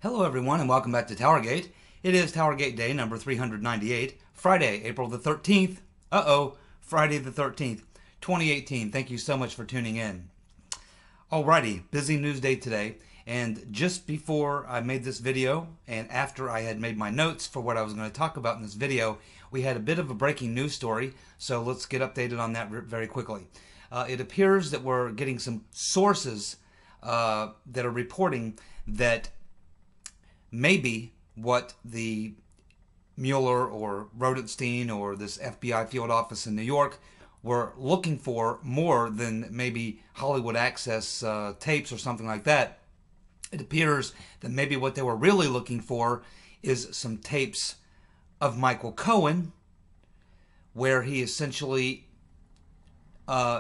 Hello everyone and welcome back to TowerGate. It is TowerGate Day number 398, Friday, April the 13th. Friday the 13th, 2018. Thank you so much for tuning in. Alrighty, busy news day today, and just before I made this video and after I had made my notes for what I was going to talk about in this video, we had a bit of a breaking news story, so let's get updated on that very quickly. It appears that we're getting some sources that are reporting that maybe what the Mueller or Rodenstein or this FBI field office in New York were looking for more than maybe Hollywood Access tapes or something like that. It appears that maybe what they were really looking for is some tapes of Michael Cohen, where he essentially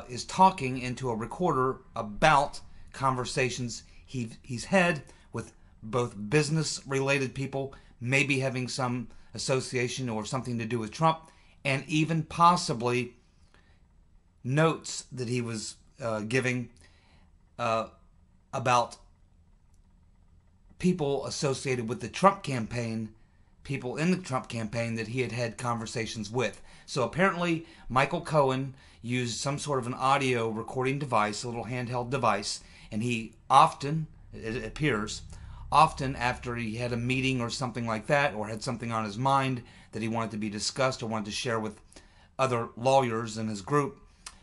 is talking into a recorder about conversations he's had with both business-related people, maybe having some association or something to do with Trump, and even possibly notes that he was giving about people associated with the Trump campaign, people in the Trump campaign that he had had conversations with. So apparently Michael Cohen used some sort of an audio recording device, a little handheld device, and he often, it appears, often after he had a meeting or something like that, or had something on his mind that he wanted to be discussed or wanted to share with other lawyers in his group,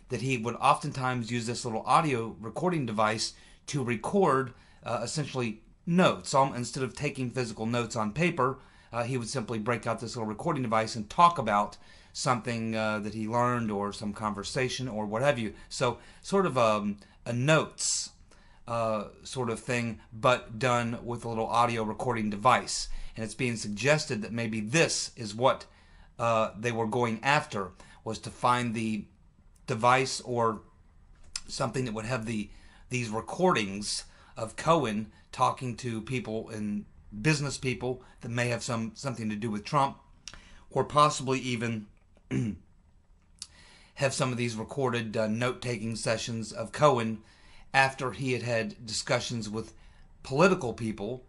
that he would oftentimes use this little audio recording device to record essentially notes. Instead of taking physical notes on paper, he would simply break out this little recording device and talk about something that he learned or some conversation or what have you. So sort of a notes sort of thing, but done with a little audio recording device. And it's being suggested that maybe this is what they were going after, was to find the device or something that would have these recordings of Cohen talking to people and business people that may have something to do with Trump, or possibly even have some of these recorded note-taking sessions of Cohen after he had had discussions with political people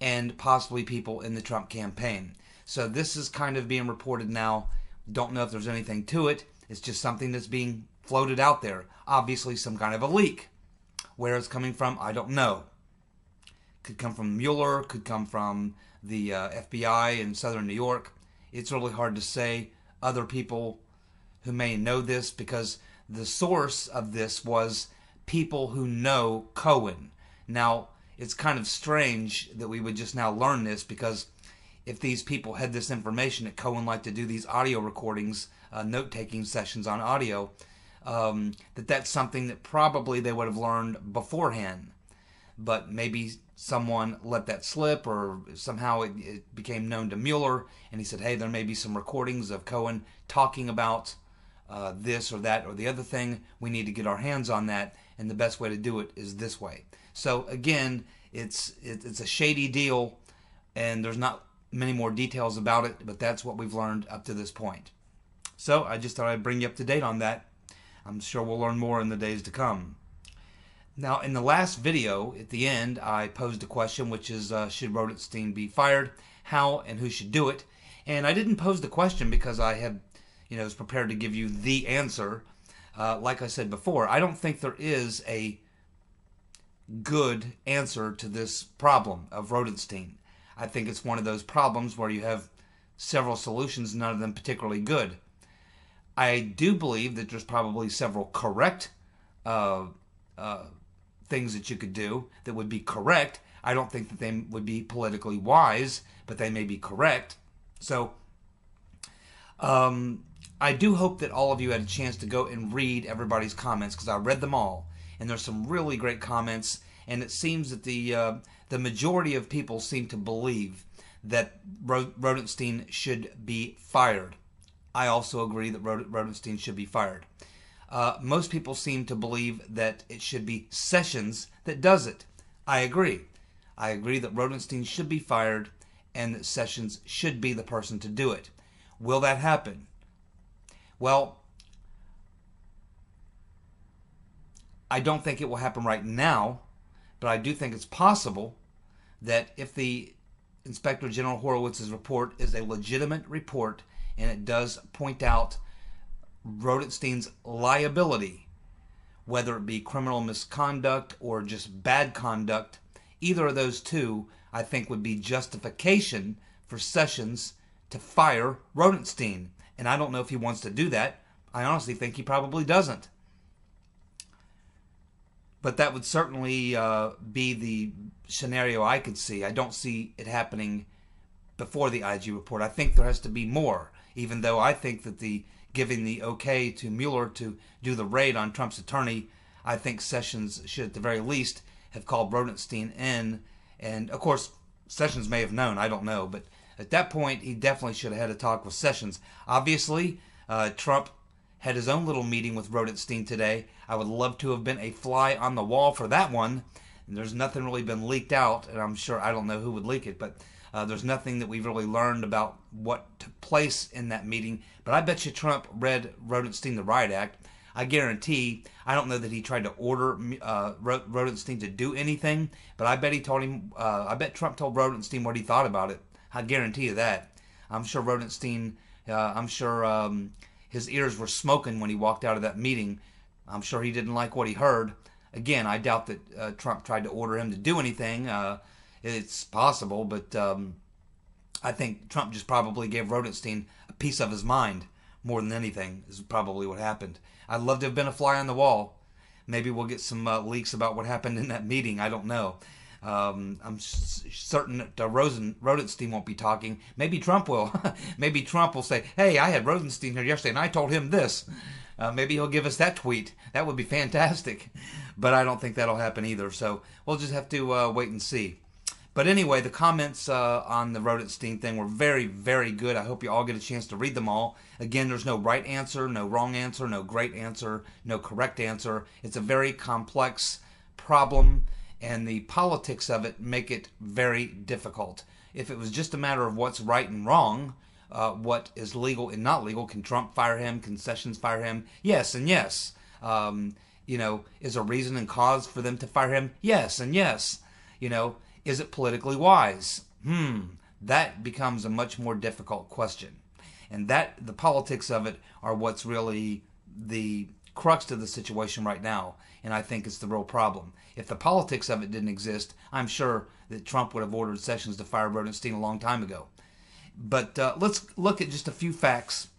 and possibly people in the Trump campaign. So this is kind of being reported now. Don't know if there's anything to it. It's just something that's being floated out there. Obviously some kind of a leak. Where it's coming from, I don't know. Could come from Mueller, could come from the FBI in southern New York. It's really hard to say. Other people who may know this, because the source of this was people who know Cohen. Now, it's kind of strange that we would just now learn this, because if these people had this information that Cohen liked to do these audio recordings, note-taking sessions on audio, that's something that probably they would have learned beforehand. But maybe someone let that slip, or somehow it became known to Mueller, and he said, hey, there may be some recordings of Cohen talking about this or that or the other thing. We need to get our hands on that, and the best way to do it is this way. So again, it's a shady deal, and there's not many more details about it, but that's what we've learned up to this point. So I just thought I'd bring you up to date on that. I'm sure we'll learn more in the days to come. Now, in the last video, at the end, I posed a question, which is, should Rodenstein be fired? How and who should do it? And I didn't pose the question because I had, was prepared to give you the answer. Like I said before, I don't think there is a good answer to this problem of Rodenstein. I think it's one of those problems where you have several solutions, none of them particularly good. I do believe that there's probably several correct things that you could do that would be correct. I don't think that they would be politically wise, but they may be correct. So I do hope that all of you had a chance to go and read everybody's comments, because I read them all, and there's some really great comments, and it seems that the majority of people seem to believe that Rodenstein should be fired. I also agree that Rodenstein should be fired. Most people seem to believe that it should be Sessions that does it. I agree. I agree that Rodenstein should be fired and that Sessions should be the person to do it. Will that happen? Well, I don't think it will happen right now, but I do think it's possible that if the Inspector General Horowitz's report is a legitimate report and it does point out Rodenstein's liability, whether it be criminal misconduct or just bad conduct, either of those two, I think, would be justification for Sessions to fire Rodenstein. And I don't know if he wants to do that. I honestly think he probably doesn't. But that would certainly be the scenario I could see. I don't see it happening before the IG report. I think there has to be more, even though I think that giving the okay to Mueller to do the raid on Trump's attorney, I think Sessions should at the very least have called Rodenstein in. And of course, Sessions may have known, I don't know. But at that point, he definitely should have had a talk with Sessions. Obviously, Trump had his own little meeting with Rodenstein today. I would love to have been a fly on the wall for that one. And there's nothing really been leaked out, and I'm sure, I don't know who would leak it, but there's nothing that we've really learned about what took place in that meeting. But I bet you Trump read Rodenstein the Riot Act. I guarantee, I don't know that he tried to order Rodenstein to do anything, but I bet he told him, I bet Trump told Rodenstein what he thought about it. I guarantee you that. I'm sure Rodenstein, his ears were smoking when he walked out of that meeting. I'm sure he didn't like what he heard. Again, I doubt that Trump tried to order him to do anything. It's possible, but I think Trump just probably gave Rodenstein a piece of his mind more than anything is probably what happened. I'd love to have been a fly on the wall. Maybe we'll get some leaks about what happened in that meeting. I don't know. I'm certain that Rodenstein won't be talking. Maybe Trump will. Maybe Trump will say, hey, I had Rodenstein here yesterday and I told him this. Maybe he'll give us that tweet. That would be fantastic. But I don't think that'll happen either. So we'll just have to wait and see. But anyway, the comments on the Rodenstein thing were very, very good. I hope you all get a chance to read them all. Again, there's no right answer, no wrong answer, no great answer, no correct answer. It's a very complex problem, and the politics of it make it very difficult. If it was just a matter of what's right and wrong, what is legal and not legal, can Trump fire him? Can Sessions fire him? Yes and yes. Is a reason and cause for them to fire him? Yes and yes. Is it politically wise? That becomes a much more difficult question. And the politics of it are what's really the crux of the situation right now. And I think it's the real problem. If the politics of it didn't exist, I'm sure that Trump would have ordered Sessions to fire Rodenstein a long time ago. But let's look at just a few facts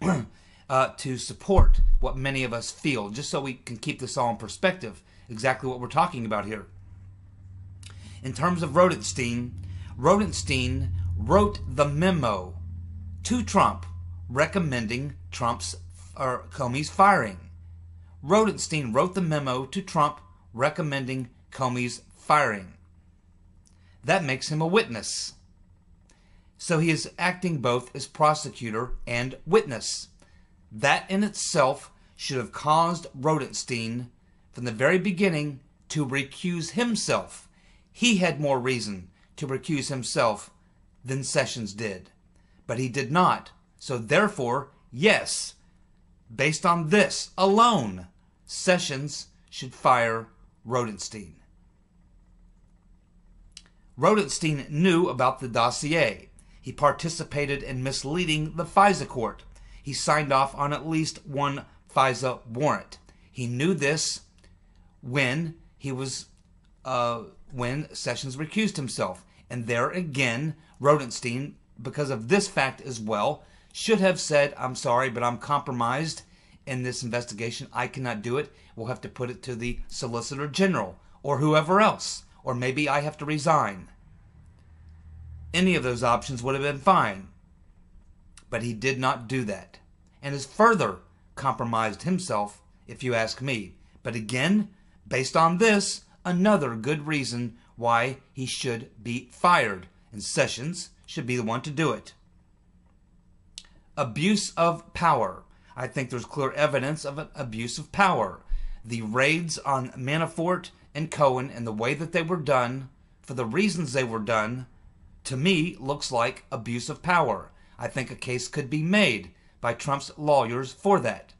to support what many of us feel, just so we can keep this all in perspective, exactly what we're talking about here. In terms of Rodenstein wrote the memo to Trump recommending Comey's firing. Rodenstein wrote the memo to Trump recommending Comey's firing. That makes him a witness. So he is acting both as prosecutor and witness. That in itself should have caused Rodenstein from the very beginning to recuse himself. He had more reason to recuse himself than Sessions did. But he did not. So therefore, yes, based on this alone, Sessions should fire Rodenstein. Rodenstein knew about the dossier. He participated in misleading the FISA court. He signed off on at least one FISA warrant. He knew this when Sessions recused himself. And there again, Rodenstein, because of this fact as well, should have said, I'm sorry, but I'm compromised in this investigation. I cannot do it. We'll have to put it to the Solicitor General or whoever else. Or maybe I have to resign. Any of those options would have been fine. But he did not do that. And has further compromised himself, if you ask me. But again, based on this, another good reason why he should be fired. And Sessions should be the one to do it. Abuse of power. I think there's clear evidence of an abuse of power. The raids on Manafort and Cohen and the way that they were done, for the reasons they were done, to me looks like abuse of power. I think a case could be made by Trump's lawyers for that.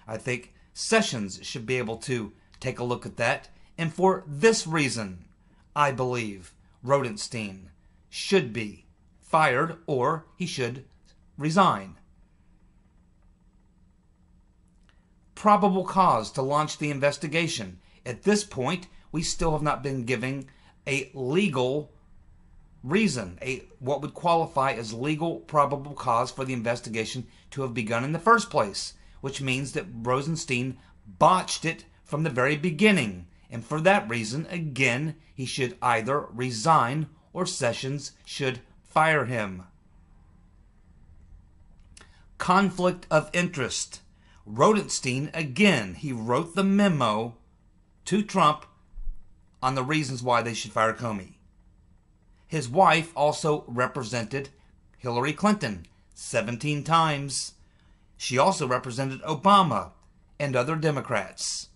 I think Sessions should be able to take a look at that. And for this reason, I believe Rodenstein should be fired or he should resign. Probable cause to launch the investigation. At this point, we still have not been given a legal reason, what would qualify as legal probable cause for the investigation to have begun in the first place, which means that Rosenstein botched it from the very beginning. And for that reason, again, he should either resign or Sessions should fire him. Conflict of interest. Rodenstein, again, he wrote the memo to Trump on the reasons why they should fire Comey. His wife also represented Hillary Clinton 17 times. She also represented Obama and other Democrats.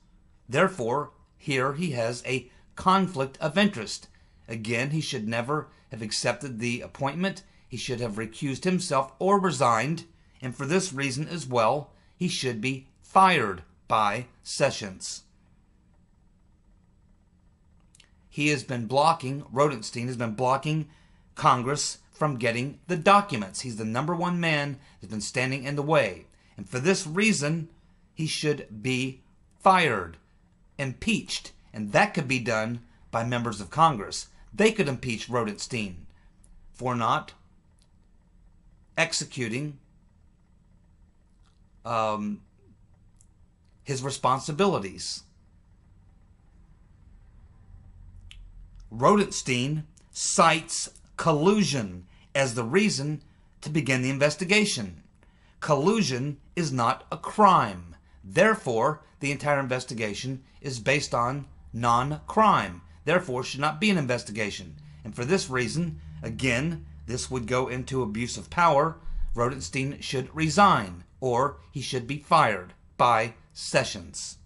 Therefore, here he has a conflict of interest. Again, he should never have accepted the appointment. He should have recused himself or resigned. And for this reason as well, he should be fired by Sessions. Rodenstein has been blocking Congress from getting the documents. He's the number one man that's been standing in the way. And for this reason, he should be fired, impeached. And that could be done by members of Congress. They could impeach Rodenstein for not executing his responsibilities. Rodenstein cites collusion as the reason to begin the investigation. Collusion is not a crime. Therefore, the entire investigation is based on non-crime. Therefore, should not be an investigation. And for this reason, again, this would go into abuse of power. Rodenstein should resign or he should be fired by Sessions.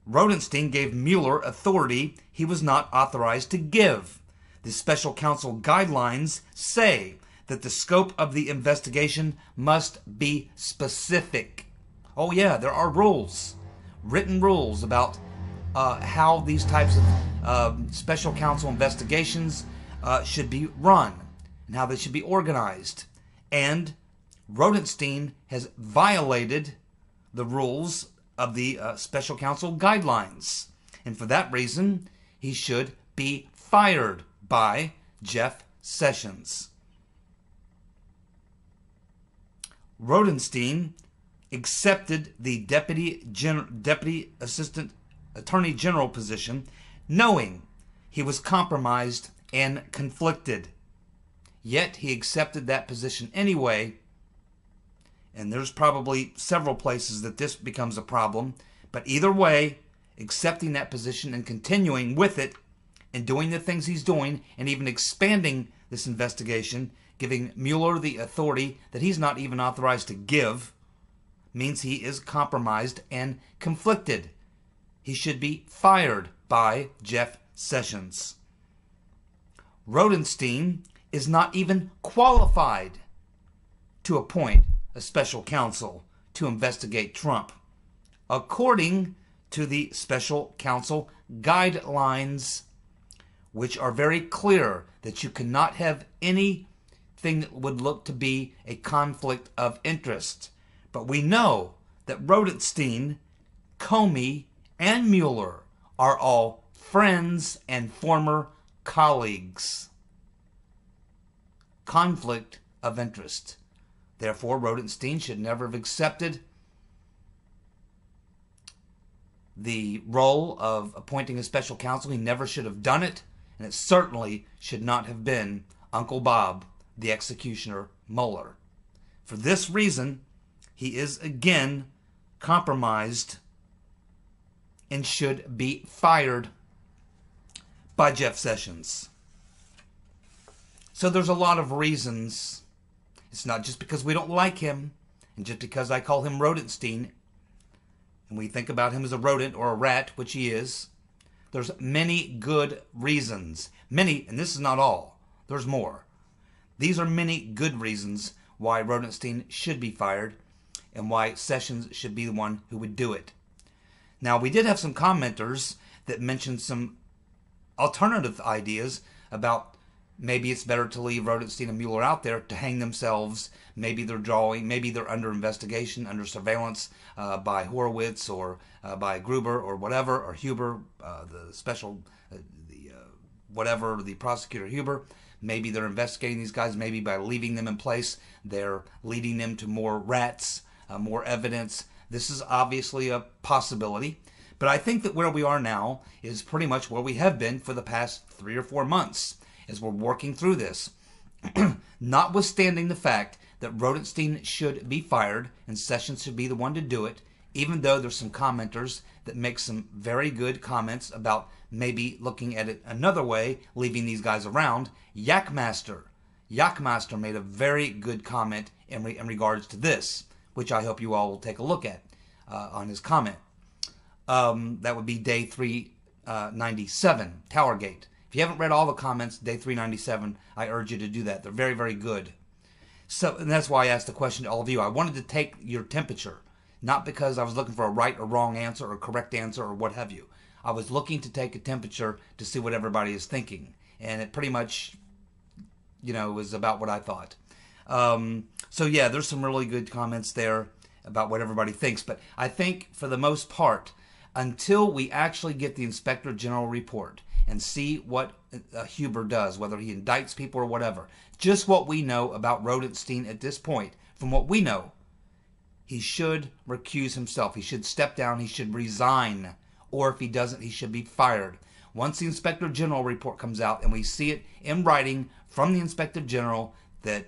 Rodenstein gave Mueller authority he was not authorized to give. The special counsel guidelines say that the scope of the investigation must be specific. Oh yeah, there are rules, written rules about how these types of special counsel investigations should be run and how they should be organized. And Rodenstein has violated the rules of the special counsel guidelines. And for that reason, he should be fired by Jeff Sessions. Rodenstein accepted the Deputy Assistant Attorney General position knowing he was compromised and conflicted. Yet he accepted that position anyway. And there's probably several places that this becomes a problem. But either way, accepting that position and continuing with it and doing the things he's doing and even expanding this investigation, giving Mueller the authority that he's not even authorized to give, means he is compromised and conflicted. He should be fired by Jeff Sessions. Rodenstein is not even qualified to appoint a special counsel to investigate Trump, according to the special counsel guidelines, which are very clear that you cannot have anything that would look to be a conflict of interest. But we know that Rodenstein, Comey, and Mueller are all friends and former colleagues. Conflict of interest. Therefore, Rodenstein should never have accepted the role of appointing a special counsel. He never should have done it, and it certainly should not have been Uncle Bob, the executioner, Mueller. For this reason, he is again compromised and should be fired by Jeff Sessions. So there's a lot of reasons. It's not just because we don't like him, and just because I call him Rodenstein, and we think about him as a rodent or a rat, which he is. There's many good reasons. Many, and this is not all. There's more. These are many good reasons why Rodenstein should be fired and why Sessions should be the one who would do it. Now, we did have some commenters that mentioned some alternative ideas about maybe it's better to leave Rodenstein and Mueller out there to hang themselves. Maybe they're under investigation, under surveillance by Horowitz or by Gruber or whatever, or Huber, the prosecutor Huber. Maybe they're investigating these guys. Maybe by leaving them in place, they're leading them to more rats, more evidence. This is obviously a possibility. But I think that where we are now is pretty much where we have been for the past 3 or 4 months as we're working through this. Notwithstanding the fact that Rodenstein should be fired and Sessions should be the one to do it, even though there's some commenters that make some very good comments about maybe looking at it another way, leaving these guys around. Yakmaster made a very good comment in regards to this, which I hope you all will take a look at on his comment. That would be day 397, TowerGate. If you haven't read all the comments, day 397, I urge you to do that. They're very, very good. So, and that's why I asked the question to all of you. I wanted to take your temperature, not because I was looking for a right or wrong answer or correct answer or what have you. I was looking to take a temperature to see what everybody is thinking. And it pretty much, was about what I thought. So yeah, there's some really good comments there about what everybody thinks. But I think for the most part, until we actually get the Inspector General report and see what Huber does, whether he indicts people or whatever, just what we know about Rodenstein at this point, from what we know, he should recuse himself. He should step down. He should resign. Or if he doesn't, he should be fired. Once the Inspector General report comes out and we see it in writing from the Inspector General that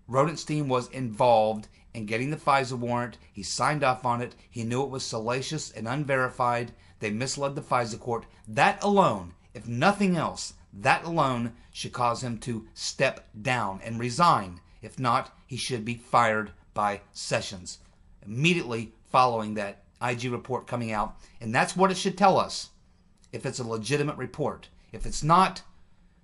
Rodenstein was involved in getting the FISA warrant, he signed off on it, he knew it was salacious and unverified, they misled the FISA court, that alone, if nothing else, that alone should cause him to step down and resign. If not, he should be fired by Sessions immediately following that IG report coming out. And that's what it should tell us, if it's a legitimate report. If it's not,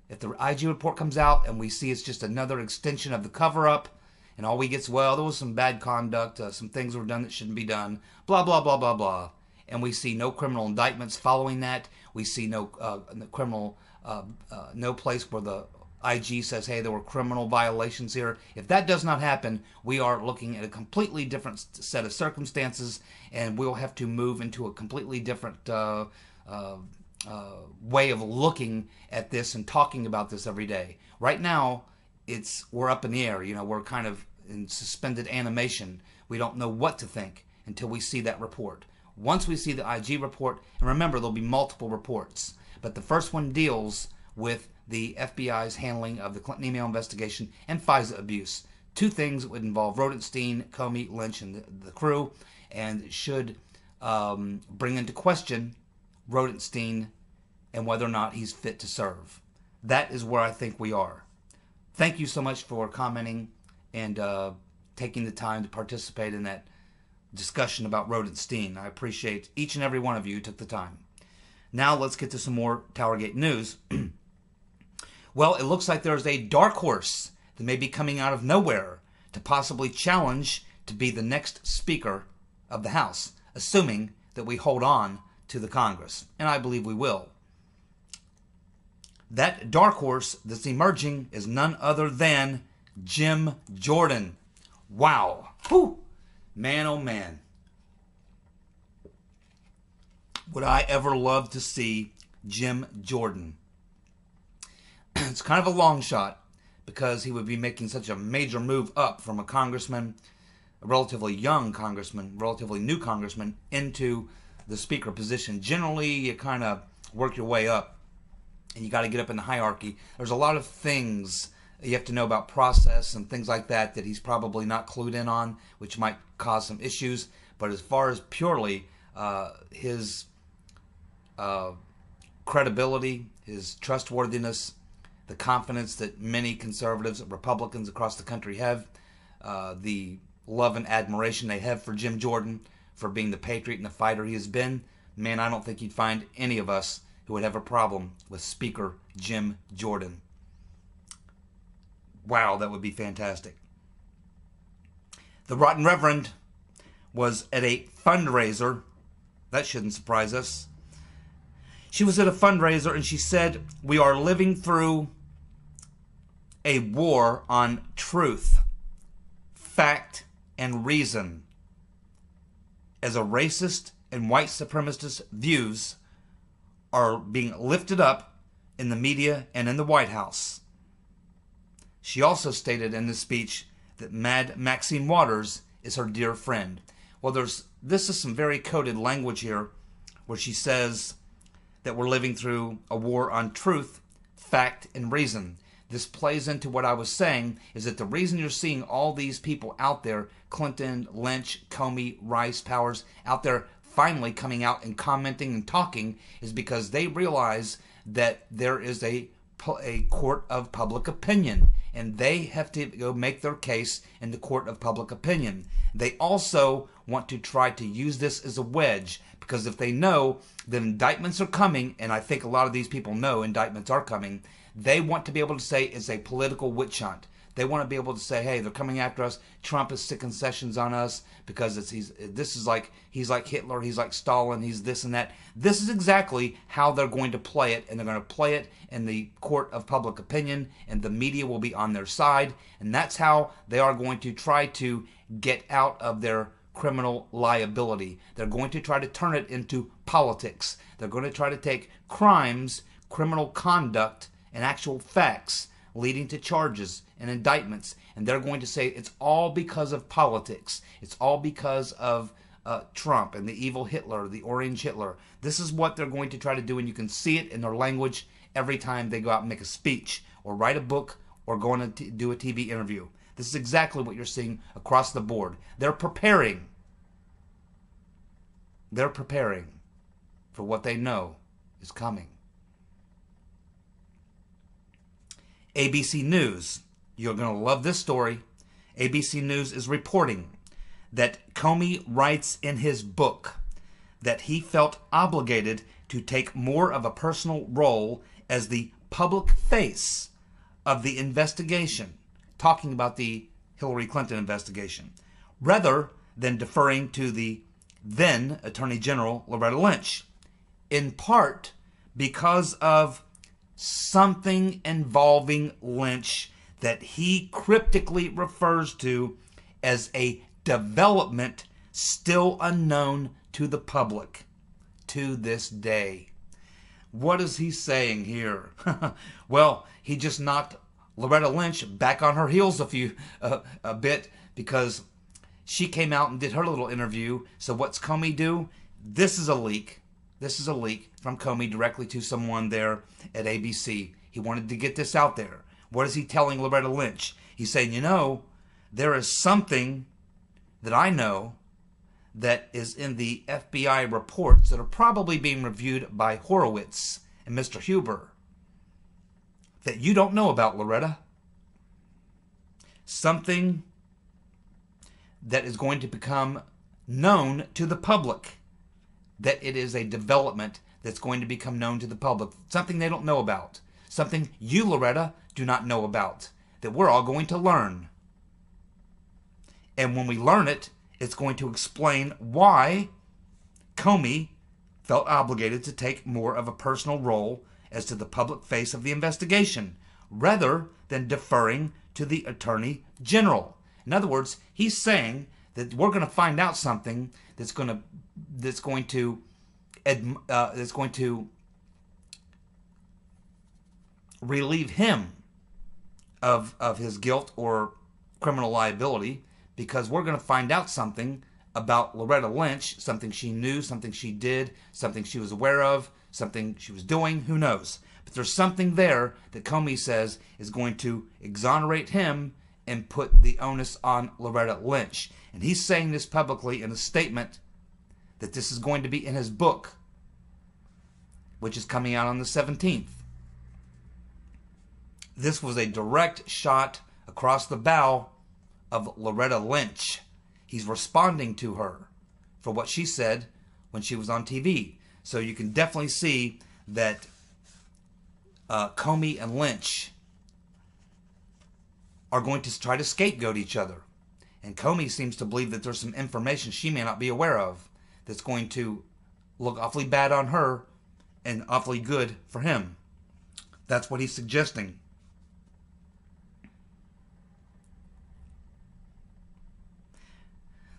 if the IG report comes out and we see it's just another extension of the cover-up, and all we get is, well, there was some bad conduct, some things were done that shouldn't be done, blah, blah, blah, blah, blah. And we see no criminal indictments following that. We see no no place where the IG says, hey, there were criminal violations here. If that does not happen, we are looking at a completely different set of circumstances, and we'll have to move into a completely different way of looking at this and talking about this every day. Right now, we're up in the air. We're kind of in suspended animation. We don't know what to think until we see that report. Once we see the IG report, and remember, there'll be multiple reports, but the first one deals with the FBI's handling of the Clinton email investigation and FISA abuse. Two things that would involve Rodenstein, Comey, Lynch, and the crew, and should bring into question Rodenstein and whether or not he's fit to serve. That is where I think we are. Thank you so much for commenting and taking the time to participate in that discussion about Rodenstein. I appreciate each and every one of you who took the time. Now let's get to some more TowerGate news. Well, it looks like there's a dark horse that may be coming out of nowhere to possibly challenge to be the next Speaker of the House, assuming that we hold on to the Congress. And I believe we will. That dark horse that's emerging is none other than Jim Jordan. Wow. Whew. Man, oh man. Would I ever love to see Jim Jordan? It's kind of a long shot because he would be making such a major move up from a congressman, a relatively young congressman, relatively new congressman, into the Speaker position. Generally, you kind of work your way up. And you got to get up in the hierarchy. There's a lot of things you have to know about process and things like that that he's probably not clued in on, which might cause some issues. But as far as purely his credibility, his trustworthiness, the confidence that many conservatives and Republicans across the country have, the love and admiration they have for Jim Jordan, for being the patriot and the fighter he has been, man, I don't think you'd find any of us who would have a problem with Speaker Jim Jordan. Wow, that would be fantastic. The Rotten Reverend was at a fundraiser. That shouldn't surprise us. She was at a fundraiser and she said, "We are living through a war on truth, fact, and reason, as a racist and white supremacist views are being lifted up in the media and in the White House." She also stated in this speech that Mad Maxine Waters is her dear friend. Well, this is some very coded language here where she says that we're living through a war on truth, fact, and reason. This plays into what I was saying, is that the reason you're seeing all these people out there, Clinton, Lynch, Comey, Rice, Powers, out there finally coming out and commenting and talking, is because they realize that there is a court of public opinion, and they have to go make their case in the court of public opinion. They also want to try to use this as a wedge, because if they know that indictments are coming, and I think a lot of these people know indictments are coming, they want to be able to say it's a political witch hunt. They want to be able to say, hey, they're coming after us. Trump is sticking sessions on us because he's like Hitler, he's like Stalin, he's this and that. This is exactly how they're going to play it, and they're going to play it in the court of public opinion, and the media will be on their side, and that's how they are going to try to get out of their criminal liability. They're going to try to turn it into politics. They're going to try to take crimes, criminal conduct, and actual facts leading to charges and indictments, and they're going to say it's all because of politics. It's all because of Trump and the evil Hitler, the orange Hitler. This is what they're going to try to do, and you can see it in their language every time they go out and make a speech or write a book or go on to do a TV interview. This is exactly what you're seeing across the board. They're preparing. They're preparing for what they know is coming. ABC News. You're going to love this story. ABC News is reporting that Comey writes in his book that he felt obligated to take more of a personal role as the public face of the investigation, talking about the Hillary Clinton investigation, rather than deferring to the then Attorney General Loretta Lynch, in part because of something involving Lynch that he cryptically refers to as a development still unknown to the public to this day. What is he saying here? Well, he just knocked Loretta Lynch back on her heels a bit, because she came out and did her little interview. So what's Comey do? This is a leak. This is a leak from Comey directly to someone there at ABC. He wanted to get this out there. What is he telling Loretta Lynch? He's saying, you know, there is something that I know that is in the FBI reports that are probably being reviewed by Horowitz and Mr. Huber that you don't know about, Loretta. Something that is going to become known to the public. That it is a development that's going to become known to the public. Something they don't know about. Something you, Loretta, do not know about. That we're all going to learn. And when we learn it, it's going to explain why Comey felt obligated to take more of a personal role as to the public face of the investigation, rather than deferring to the Attorney General. In other words, he's saying that we're going to find out something that's going to relieve him of his guilt or criminal liability, because we're going to find out something about Loretta Lynch, something she knew, something she did, something she was aware of, something she was doing, who knows. But there's something there that Comey says is going to exonerate him and put the onus on Loretta Lynch. And he's saying this publicly in a statement that this is going to be in his book, which is coming out on the 17th. This was a direct shot across the bow of Loretta Lynch. He's responding to her for what she said when she was on TV. So you can definitely see that Comey and Lynch are going to try to scapegoat each other. And Comey seems to believe that there's some information she may not be aware of that's going to look awfully bad on her and awfully good for him. That's what he's suggesting.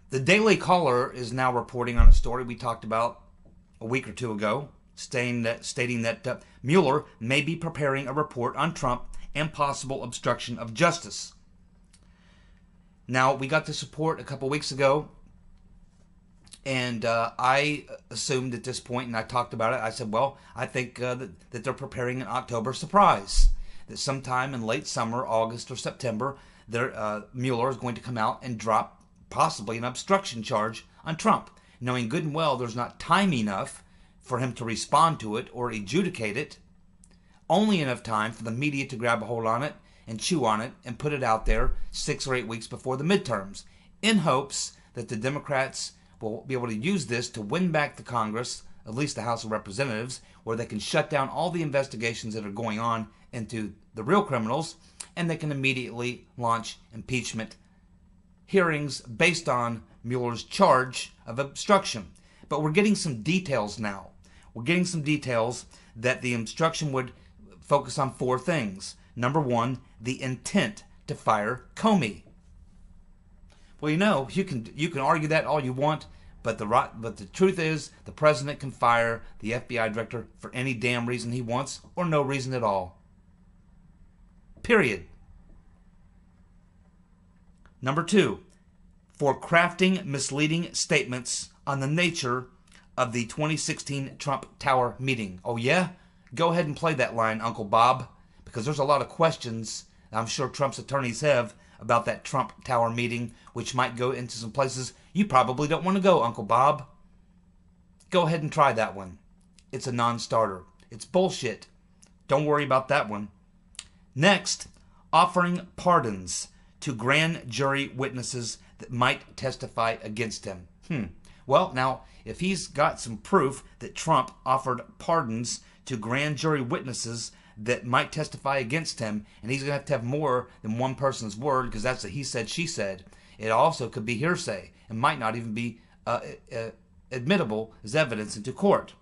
The Daily Caller is now reporting on a story we talked about a week or two ago, stating that Mueller may be preparing a report on Trump and possible obstruction of justice. Now, we got this report a couple weeks ago, and I assumed at this point, and I talked about it, I said, well, I think that they're preparing an October surprise, that sometime in late summer, August or September, Mueller is going to come out and drop possibly an obstruction charge on Trump, knowing good and well there's not time enough for him to respond to it or adjudicate it, only enough time for the media to grab a hold on it and chew on it and put it out there 6 or 8 weeks before the midterms, in hopes that the Democrats will be able to use this to win back the Congress, at least the House of Representatives, where they can shut down all the investigations that are going on into the real criminals, and they can immediately launch impeachment hearings based on Mueller's charge of obstruction. But we're getting some details now. We're getting some details that the obstruction would focus on 4 things. Number 1, the intent to fire Comey. Well, you can argue that all you want, but the truth is the president can fire the FBI director for any damn reason he wants or no reason at all. Period. Number 2, for crafting misleading statements on the nature of the 2016 Trump Tower meeting. Oh yeah? Go ahead and play that line, Uncle Bob, because there's a lot of questions I'm sure Trump's attorneys have about that Trump Tower meeting, which might go into some places you probably don't want to go, Uncle Bob. Go ahead and try that one. It's a non-starter. It's bullshit. Don't worry about that one. Next, offering pardons to grand jury witnesses that might testify against him. Well, now, if he's got some proof that Trump offered pardons to grand jury witnesses that might testify against him, and he's going to have more than one person's word, because that's a he said, she said, it also could be hearsay and might not even be admittable as evidence into court.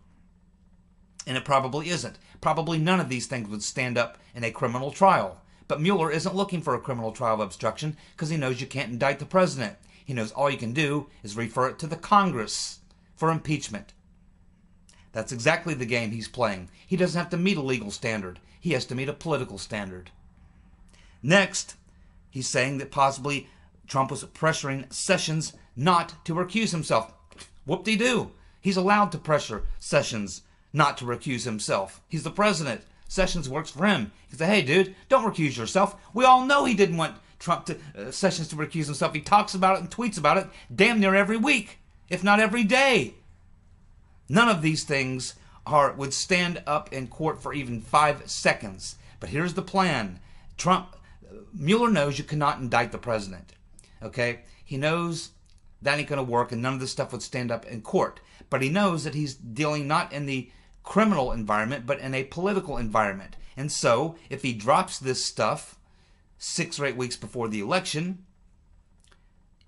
And it probably isn't. Probably none of these things would stand up in a criminal trial. But Mueller isn't looking for a criminal trial of obstruction because he knows you can't indict the president. He knows all you can do is refer it to the Congress for impeachment. That's exactly the game he's playing. He doesn't have to meet a legal standard. He has to meet a political standard. Next, he's saying that possibly Trump was pressuring Sessions not to recuse himself. Whoop-de-doo. He's allowed to pressure Sessions not to recuse himself. He's the president. Sessions works for him. He said, hey, dude, don't recuse yourself. We all know he didn't want Sessions to recuse himself. He talks about it and tweets about it damn near every week, if not every day. None of these things would stand up in court for even 5 seconds. But here's the plan. Mueller knows you cannot indict the president. Okay? He knows that ain't going to work and none of this stuff would stand up in court. But he knows that he's dealing not in the criminal environment, but in a political environment. And so, if he drops this stuff 6 or 8 weeks before the election,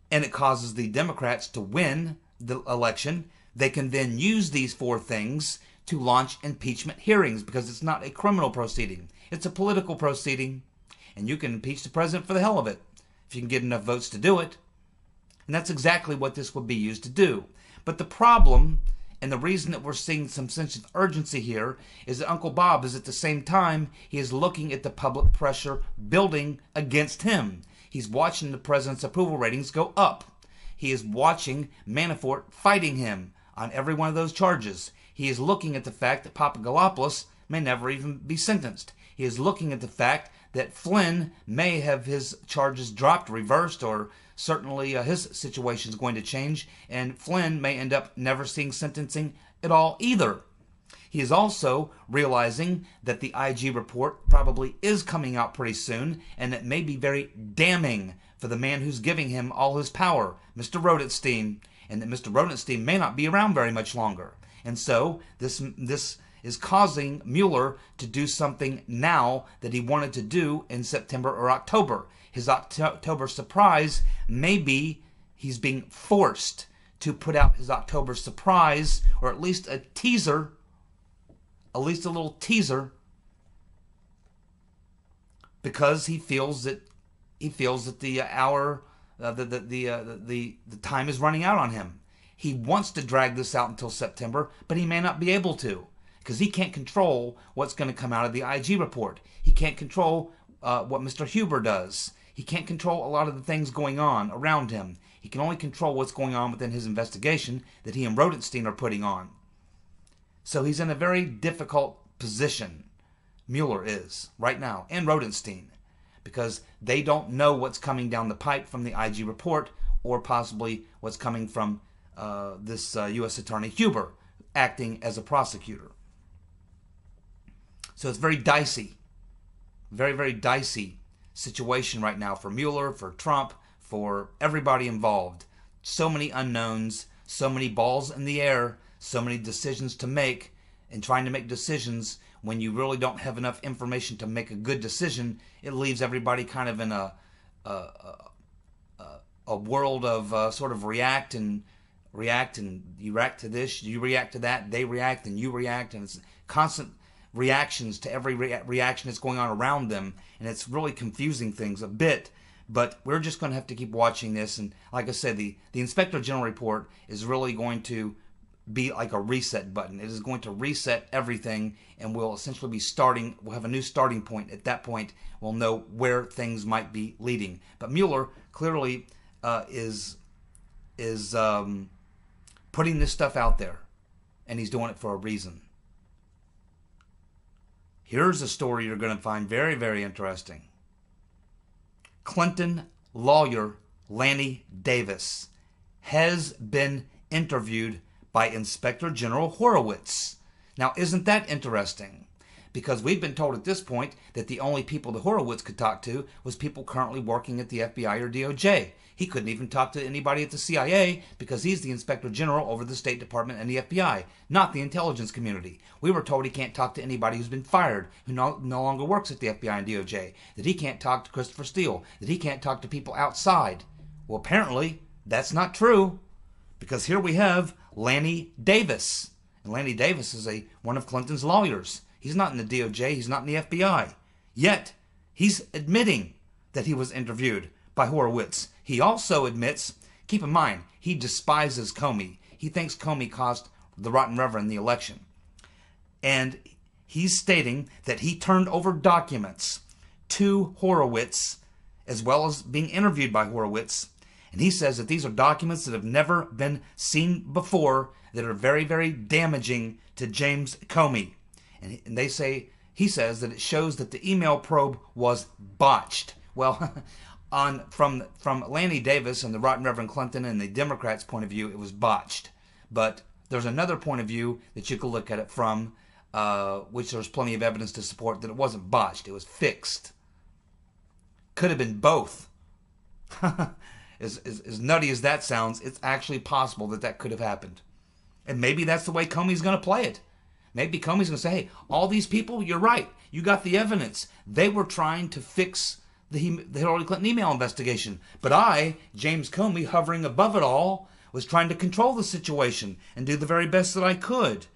and it causes the Democrats to win the election, they can then use these 4 things to launch impeachment hearings, because it's not a criminal proceeding. It's a political proceeding, and you can impeach the president for the hell of it, if you can get enough votes to do it. And that's exactly what this would be used to do. But the problem, and the reason that we're seeing some sense of urgency here, is that Uncle Bob is at the same time, he is looking at the public pressure building against him. He's watching the president's approval ratings go up. He is watching Manafort fighting him on every one of those charges. He is looking at the fact that Papadopoulos may never even be sentenced. He is looking at the fact that Flynn may have his charges dropped, reversed, or certainly his situation is going to change, and Flynn may end up never seeing sentencing at all either. He is also realizing that the IG report probably is coming out pretty soon, and it may be very damning for the man who's giving him all his power, Mr. Rodenstein, and that Mr. Rodenstein may not be around very much longer. And so this is causing Mueller to do something now that he wanted to do in September or October. His October surprise may be he's being forced to put out his October surprise, or at least a teaser at least a little teaser, because he feels that the hour, the time is running out on him. He wants to drag this out until September, but he may not be able to, because he can't control what's going to come out of the IG report. He can't control what Mr. Huber does. He can't control a lot of the things going on around him. He can only control what's going on within his investigation that he and Rodenstein are putting on. So he's in a very difficult position, Mueller is, right now, and Rodenstein, because they don't know what's coming down the pipe from the IG report, or possibly what's coming from this U.S. Attorney Huber acting as a prosecutor. So it's very dicey, very, very dicey situation right now for Mueller, for Trump, for everybody involved. So many unknowns, so many balls in the air, so many decisions to make, and trying to make decisions when you really don't have enough information to make a good decision, it leaves everybody kind of in a world of sort of react, and you react to this, you react to that, they react, and you react, and it's constant reactions to every reaction that's going on around them, and it's really confusing things a bit. But we're just going to have to keep watching this, and like I said, the Inspector General report is really going to be like a reset button. It is going to reset everything, and we'll essentially be starting, we'll have a new starting point. At that point, we'll know where things might be leading. But Mueller clearly is putting this stuff out there, and he's doing it for a reason. Here's a story you're going to find very, very interesting. Clinton lawyer Lanny Davis has been interviewed by Inspector General Horowitz. Now, isn't that interesting? Because we've been told at this point that the only people that Horowitz could talk to was people currently working at the FBI or DOJ. He couldn't even talk to anybody at the CIA because he's the Inspector General over the State Department and the FBI, not the intelligence community. We were told he can't talk to anybody who's been fired, who no longer works at the FBI and DOJ, that he can't talk to Christopher Steele, that he can't talk to people outside. Well, apparently, that's not true, because here we have Lanny Davis. And Lanny Davis is one of Clinton's lawyers. He's not in the DOJ, he's not in the FBI. Yet, he's admitting that he was interviewed by Horowitz. He also admits, keep in mind, he despises Comey. He thinks Comey cost the Rotten Reverend the election. And he's stating that he turned over documents to Horowitz, as well as being interviewed by Horowitz. And he says that these are documents that have never been seen before, that are very, very damaging to James Comey. And he says that it shows that the email probe was botched. Well, from Lanny Davis and the Rotten Reverend Clinton and the Democrats' point of view, it was botched. But there's another point of view that you could look at it from, which there's plenty of evidence to support that it wasn't botched, it was fixed. Could have been both. As nutty as that sounds, it's actually possible that could have happened. And maybe that's the way Comey's going to play it. Maybe Comey's going to say, hey, all these people, you're right. You got the evidence. They were trying to fix the Hillary Clinton email investigation. But I, James Comey, hovering above it all, was trying to control the situation and do the very best that I could.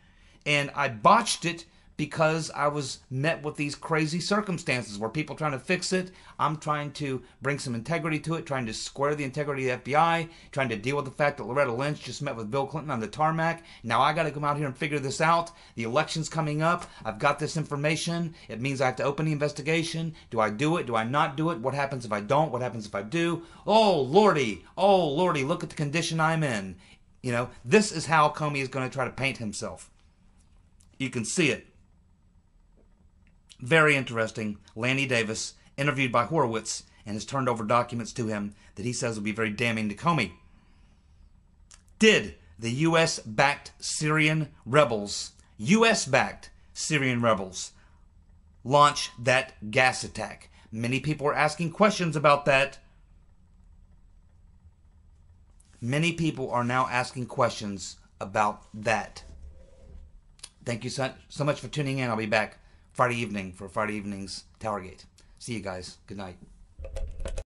And I botched it because I was met with these crazy circumstances where people trying to fix it. I'm trying to bring some integrity to it, trying to square the integrity of the FBI, trying to deal with the fact that Loretta Lynch just met with Bill Clinton on the tarmac. Now I got to come out here and figure this out. The election's coming up. I've got this information. It means I have to open the investigation. Do I do it? Do I not do it? What happens if I don't? What happens if I do? Oh, Lordy, look at the condition I'm in. You know, this is how Comey is going to try to paint himself. You can see it. Very interesting. Lanny Davis, interviewed by Horowitz, and has turned over documents to him that he says will be very damning to Comey. Did the U.S.-backed Syrian rebels, launch that gas attack? Many people are asking questions about that. Many people are now asking questions about that. Thank you so much for tuning in. I'll be back Friday evening for Friday evening's TowerGate. See you guys. Good night.